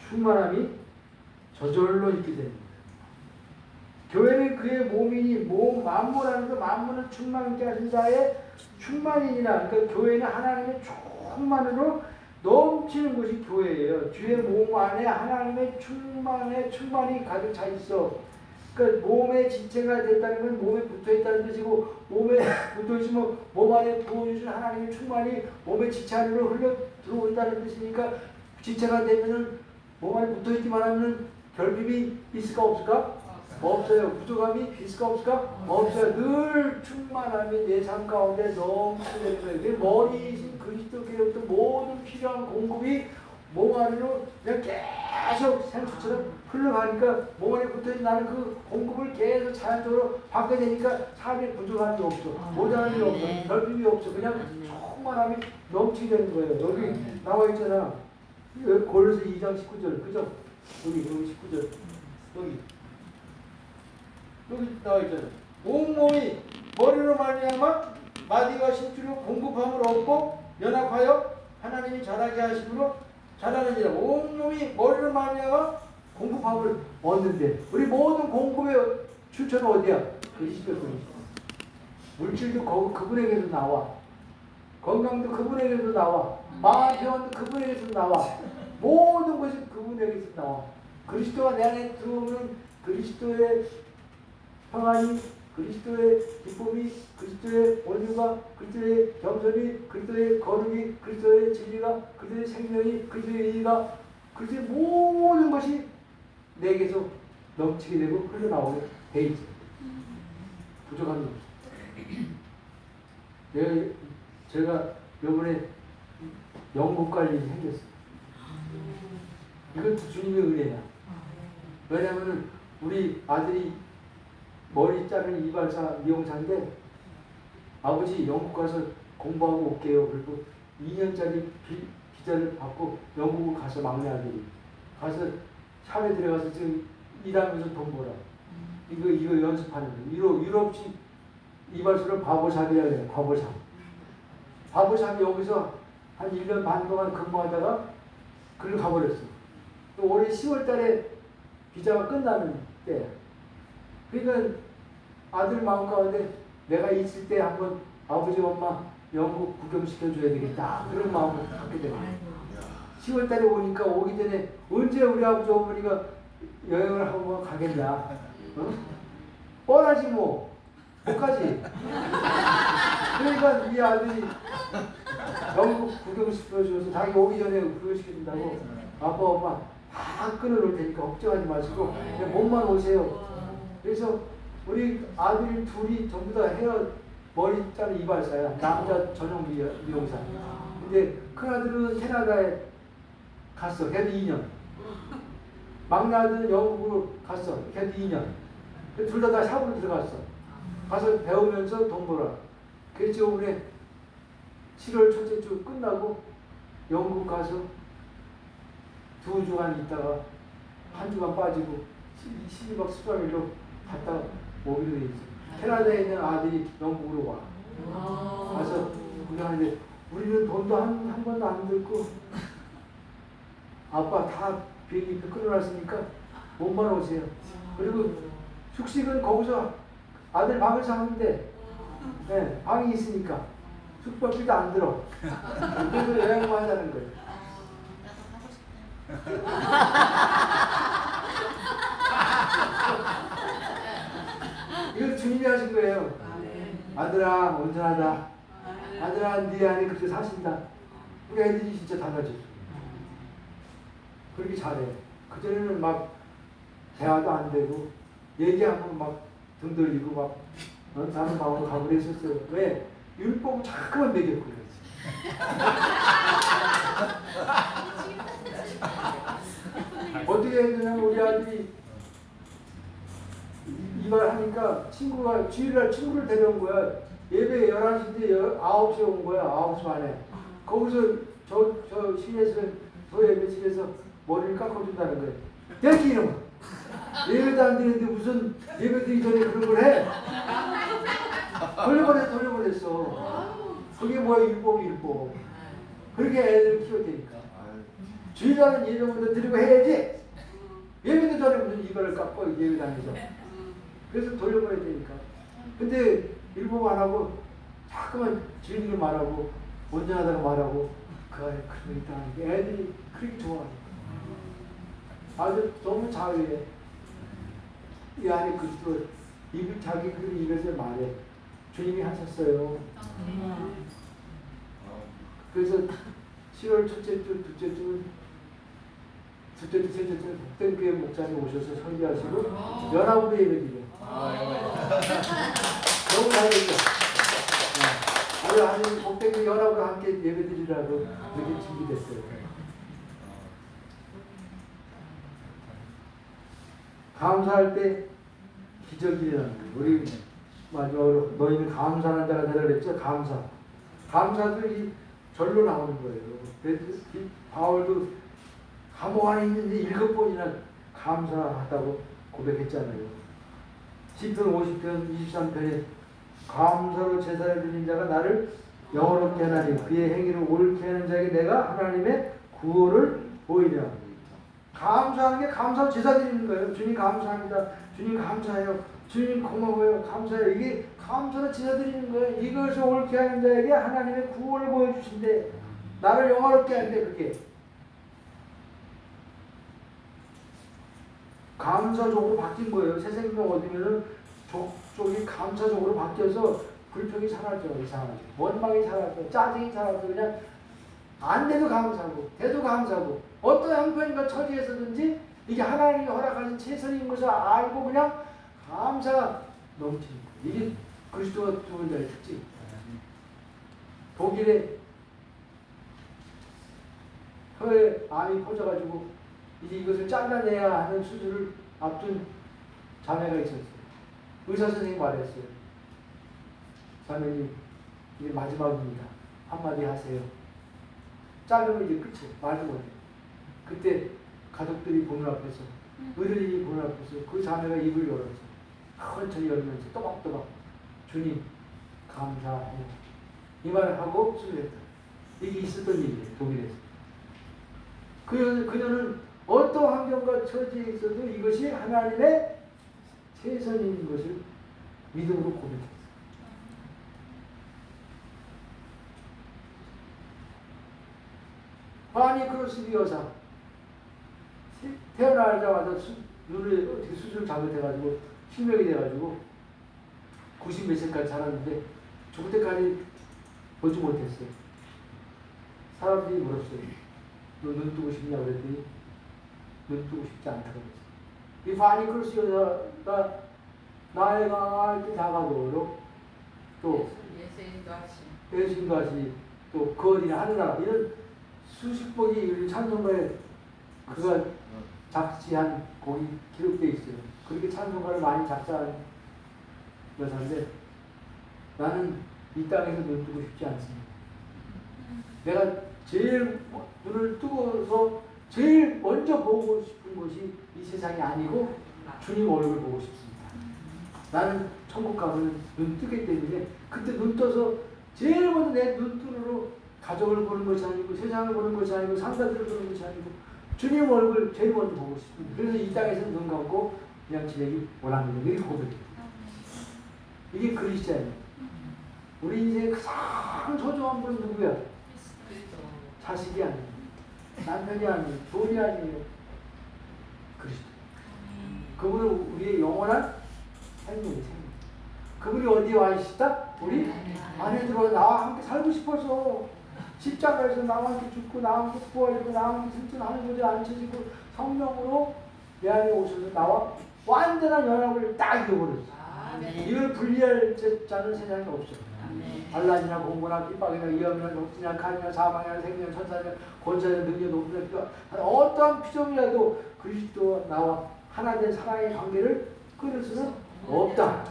충만함이 저절로 있게 됩니다. 교회는 그의 몸이니 만물 안에서 만물을 충만케 하신 자의 충만이니라. 그러니까 교회는 하나님의 충만으로 넘치는 곳이 교회예요. 주의 몸 안에 하나님의 충만이 가득 차 있어. 그러니까 몸의 지체가 됐다는 건 몸에 붙어 있다는 뜻이고, 몸에 붙어 있으면 몸 안에 부어주신 하나님의 충만이 몸의 지체 안으로 흘러 들어온다는 뜻이니까, 지체가 되면은 몸 안에 붙어 있기만 하면 결핍이 있을까 없을까? 없어요. 부족함이 있을까 없을까? 없어요. 늘 충만함이 내 삶 가운데 넘치는 거예요. 머리이신 그리스도께로부터 모든 필요한 공급이 몸 안으로 그냥 계속 생수처럼 흘러가니까 몸 안에 붙어있는 나는 그 공급을 계속 자연적으로 받게 되니까 삶에 부족함이 없어. 모자람이 없어. 결핍이 없어. 그냥 충만함이 넘치게 되는 거예요. 여기 나와 있잖아. 골로새 2장 19절. 그죠? 여기 19절. 여기 나와 있잖아. 온몸이 머리로 말미암아 마디와 심줄로 공급함을 얻고 연합하여 하나님이 자라게 하심으로 자라느니라. 온몸이 머리로 말미암아 공급함을 얻는데, 우리 모든 공급의 출처는 어디야? 그리스도. 물질도 그분에게서 나와. 건강도 그분에게서 나와. 마음 평안도 그분에게서 나와. 모든 것이 그분에게서 나와. 그리스도가 내 안에 들어오면 그리스도의 평안이 그리스도의 기쁨이, 그리스도의 온유가, 그리스도의 겸손이, 그리스도의 거룩이, 그리스도의 진리가, 그리스도의 생명이, 그리스도의 의의가, 그리스도의 모든 것이 내게서 넘치게 되고 흘러나오게 돼 있지. 부족한 게 없어. 제가 요번에 영국 갈 일이 생겼어. 이건 주님의 은혜야. 왜냐면은 우리 아들이 머리 자르는 이발사 미용사인데 아버지 영국 가서 공부하고 올게요. 그리고 2년짜리 비자를 받고 영국을 가서 막내 아들이 가서 샵에 들어가서 지금 일하면서 돈 벌어. 이거 연습하는 거. 유럽식 이발소를 바보샵이라고 해요. 바보샵. 바보샵이 여기서 한 1년 반 동안 근무하다가 글로 가버렸어. 또 올해 10월 달에 비자가 끝나는 때야. 그러니까 아들 마음 가운데 내가 있을 때 한번 아버지 엄마 영국 구경시켜줘야 되겠다. 그런 마음을 갖게 되는 거야. 10월 달에 오니까 오기 전에 언제 우리 아버지 어머니가 여행을 하고 가겠냐. 어? 뻔하지 뭐. 못 가지. 그러니까 이 아들이 영국 구경시켜줘서 자기 오기 전에 구경시켜준다고 아빠 엄마 다 끊어놓을 테니까 걱정하지 마시고 그냥 몸만 오세요. 그래서 우리 아들 둘이 전부 다 머리 자르는 이발사야. 남자 전용 미용사. 근데 큰아들은 캐나다에 갔어. 걔도 2년. 막내 아들은 영국으로 갔어. 걔도 2년. 둘 다 샵으로 들어갔어. 가서 배우면서 돈 벌어. 그래서 올해 7월 첫째 주 끝나고 영국 가서 2주간 있다가 한 주간 빠지고 12박 13일로 갔다 오기로 돼 있어. 캐나다에 있는 아들이 영국으로 와. 가서 구경하는데 우리는 돈도 한 번도 안 들고 아빠 다 비행기표 끊어놨으니까 몸만 오세요. 그리고 숙식은 거기서 아들 방을 사는데 네, 방이 있으니까 숙박비도 안 들어. 그래서 여행만 하자는 거예요. 이거 주님이 하신 거예요. 아들아 온전하다. 아들아 네 안에 그렇게 사신다. 우리 애들이 진짜 달라졌어. 그렇게 잘해. 그전에는 막 대화도 안 되고 얘기하면 막 등 돌리고 막 다른 방으로 가고 그랬었어요. 왜? 율법 자꾸만 매겼고 그랬지. 어떻게 해야 되냐면 우리 아들이 이 말 하니까 친구가 주일날 친구를 데려온 거야. 예배 11시인데 9시에 온 거야. 9시 반에. 거기서 저 시내에서 저 예배실에서 머리를 깎아준다는 거예요. 대기 이놈아. 예배도 안 드리는데 무슨 예배 드리기 전에 그런 걸 해? 돌려보냈어. 그게 뭐야 율법. 그렇게 애들 키워대니까. 주일날은 예배부터 드리고 해야지. 예배도 전에 무슨 이거를 깎고 예배 다니죠. 그래서 돌려보내야 되니까. 근데 율법 안 하고 자꾸만 주일을 말하고 온전하다고 말하고 그 안에 그런 거 있다는 게 애들이 그렇게 좋아하니까. 아주 너무 자유해. 이 안에 그리스도 자기 그 입에서 말해. 주님이 하셨어요. 그래서 10월 첫째 주, 둘째 주, 셋째 주 복된 교회 목사님 오셔서 설교하시고 연합으로 예배드려. 너무 잘했죠. 아주 복된 교회 연합으로 함께 예배드리라고 이렇게 준비됐어요. 감사할 때 기적이 일어나는 거예요. 우리 마지막으로 너희는 감사하는 자가 되라 그랬죠. 감사도 이 절로 나오는 거예요. 그래서 바울도 감옥 안에 있는데 7번이나 감사하다고 고백했잖아요. 시편 50편 23편에 감사로 제사를 드린 자가 나를 영원롭게 하나니 그의 행위를 옳게 하는 자에게 내가 하나님의 구원을 보이랴. 감사하는 게 감사로 제사 드리는 거예요. 주님 감사합니다. 주님 감사해요. 주님 고마워요. 감사해요. 이게 감사로 제사 드리는 거예요. 이것을 옳게 하는 자에게 하나님의 구원을 보여주신대. 나를 영화롭게 한대. 그게 감사적으로 바뀐 거예요. 새 생명 얻으면은 쪽이 감사적으로 바뀌어서 불평이 사라져. 이상하게 원망이 사라져. 짜증이 사라져. 그냥 안 돼도 감사하고 돼도 감사하고 어떤 형편과 처지에서든지 이게 하나님이 허락하신 최선인 것을 알고 그냥 감사가 넘치는 거예요. 이게 그리스도가 두 번째의 특징. 독일에 혀에 암이 퍼져가지고 이제 이것을 잘라내야 하는 수술을 앞둔 자매가 있었어요. 의사 선생님이 말했어요. 자매님, 이게 마지막입니다. 한마디 하세요. 자르면 이제 끝이에요. 말도 못해요. 그때 가족들이 보는 앞에서, 의료진이 보는 앞에서 그 자매가 입을 열어서 천천히 열면서 또박또박 주님 감사해요. 이 말을 하고 수술했다. 이게 있었던 일이에요. 독일에서. 그녀는 어떤 환경과 처지에 있어도 이것이 하나님의 최선인 것을 믿음으로 고백했어요. 바니 크로스비 여사 태어나자마자 눈을 어떻게 수술 잘못해가지고 실명이 돼가지고 90몇 세까지 살았는데 죽을 때까지 보지 못했어요. 사람들이 물었어요. 너 눈 뜨고 싶냐 그랬더니 눈 뜨고 싶지 않다고 그랬어요. 이 바니 크로스 여사가 나이가 이렇게 작아도 또 예수님도 하시 또 그 어디나 하늘나라 이런 수십 곡이 찬송가에 그가 작시한 곡이 기록되어 있어요. 그렇게 찬송가를 많이 작사한 여사인데 나는 이 땅에서 눈 뜨고 싶지 않습니다. 내가 제일 눈을 뜨고서 제일 먼저 보고 싶은 것이 이 세상이 아니고 주님 얼굴 보고 싶습니다. 나는 천국 가면 눈 뜨기 때문에 그때 눈 떠서 제일 먼저 내 눈뜨로 가족을 보는 것이 아니고 세상을 보는 것이 아니고 상사들을 보는 것이 아니고 주님 얼굴 제일 먼저 보고 싶습니다. 그래서 이 땅에서 눈 감고 그냥 지내기 원합니다. 이게 고백이에요. 이게 그리스도예요. 우리 인생의 가장 소중한 분은 누구야? 자식이 아니에요. 남편이 아니에요. 돈이 아니에요. 그리스도. 그분은 우리의 영원한 생명이 생명. 그분이 어디에 와 계시다? 우리 안에 들어와 나와 함께 살고 싶어서 십자가에서 나와 함께 죽고 나와 함께 부활하고 나와 함께 승천하는 곳에 앉혀지고 성령으로 내 안에 오셔서 나와 완전한 연합을 딱 이어버렸어. 이걸 분리할 자는 세상에 없어요. 반란이나 공고나 핍박이나 위험이나 독진이나 간이나 사망이나 생명이나 천사나 권세나 능력 높은 어떠한 피조물이라도 그리스도와 나와 하나 된 사랑의 관계를 끊을 수는 없다.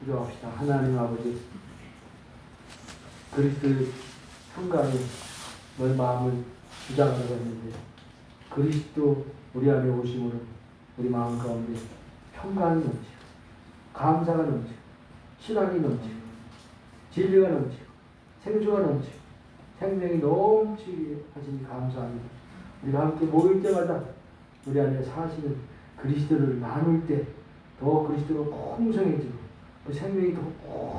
기도합시다. 하나님 아버지, 그리스도의 평강이 너의 마음을 주장하고 있는데 그리스도 우리 안에 오심으로 우리 마음 가운데 평강이 넘치고 감사가 넘치고 신앙이 넘치고 진리가 넘치고 생수가 넘치고 생명이 넘치게 하시니 감사합니다. 우리가 함께 모일 때마다 우리 안에 사시는 그리스도를 나눌 때 더 그리스도가 풍성해지고 그 생명이 더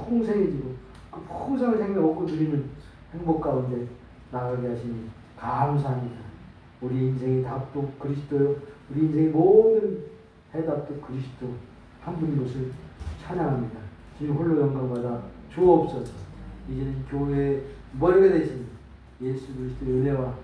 풍성해지고 그 풍성한 생명 얻고 누리는 행복 가운데 나가게 하시니 감사합니다. 우리 인생의 답도 그리스도요. 우리 인생의 모든 해답도 그리스도 한 분인 것을 찬양합니다. 주님 홀로 영광받아 주옵소서. 이제는 교회의 머리가 되신 예수 그리스도의 은혜와